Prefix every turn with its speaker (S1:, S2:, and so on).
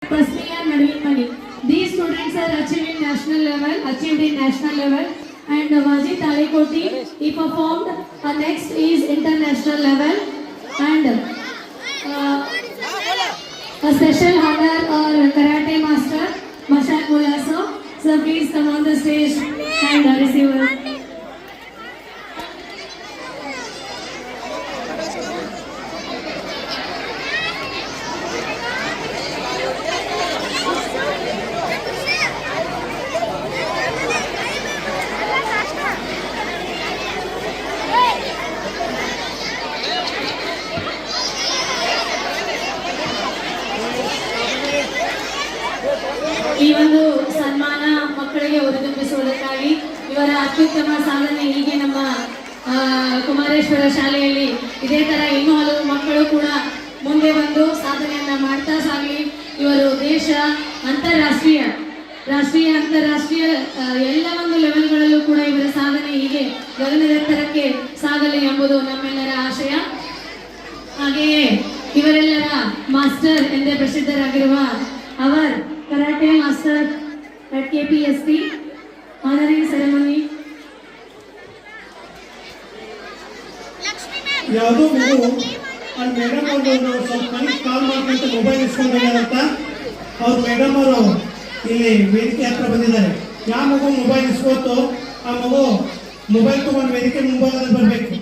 S1: Tasmiya Nadimani. These students are achieved in national level, and Wajid Talikoti, he performed. Next is international level, and a special honor or karate master Mashak Mulaso. So please come on the stage and receive us. ಈ ಒಂದು ಸನ್ಮಾನ ಮಕ್ಕಳಿಗೆ ಹುರಿದುಂಬಿಸುವುದಕ್ಕಾಗಿ ಇವರ ಅತ್ಯುತ್ತಮ ಸಾಧನೆ ಹೀಗೆ ನಮ್ಮ ಕುಮಾರೇಶ್ವರ ಶಾಲೆಯಲ್ಲಿ ಇದೇ ತರ ಇನ್ನೂ ಹಲವು ಮಕ್ಕಳು ಕೂಡ ಮುಂದೆ ಬಂದು ಸಾಧನೆಯನ್ನ ಮಾಡ್ತಾ ಸಾಗಲಿ. ಇವರು ದೇಶ ಅಂತಾರಾಷ್ಟ್ರೀಯ ಅಂತಾರಾಷ್ಟ್ರೀಯ ಎಲ್ಲ ಒಂದು ಲೆವೆಲ್ಗಳಲ್ಲೂ ಕೂಡ ಇವರ ಸಾಧನೆ ಹೀಗೆ ಗಗನದೆತ್ತರಕ್ಕೆ ಸಾಗಲಿ ಎಂಬುದು ನಮ್ಮೆಲ್ಲರ ಆಶಯ. ಹಾಗೆಯೇ ಇವರೆಲ್ಲರ ಮಾಸ್ಟರ್ ಎಂದೇ ಪ್ರಸಿದ್ಧರಾಗಿರುವ hour Karate Master at KPST, honoring ceremony.
S2: ಯಾವುದೋ ಮಗು ಅಲ್ಲಿ ಮೇಡಮ್ ಅವರು ಸ್ವಲ್ಪ ಮನೆಗೆ ಕಾಲ್ ಮಾಡ್ಕೊಂತ ಮೊಬೈಲ್ ಇಸ್ಕೊಂಡಿದ್ದಾರಂತ ಅವ್ರು ಮೇಡಮ್ ಅವರು ಇಲ್ಲಿ ವೇದಿಕೆ ಹತ್ರ ಬಂದಿದ್ದಾರೆ. ಯಾವ ಮಗು ಮೊಬೈಲ್ ಇಸ್ಕೊತೋ ಆ ಮಗು ಮೊಬೈಲ್ ತಗೊಂಡು ವೇದಿಕೆ ಮುಂಭಾಗದಲ್ಲಿ ಬರಬೇಕು.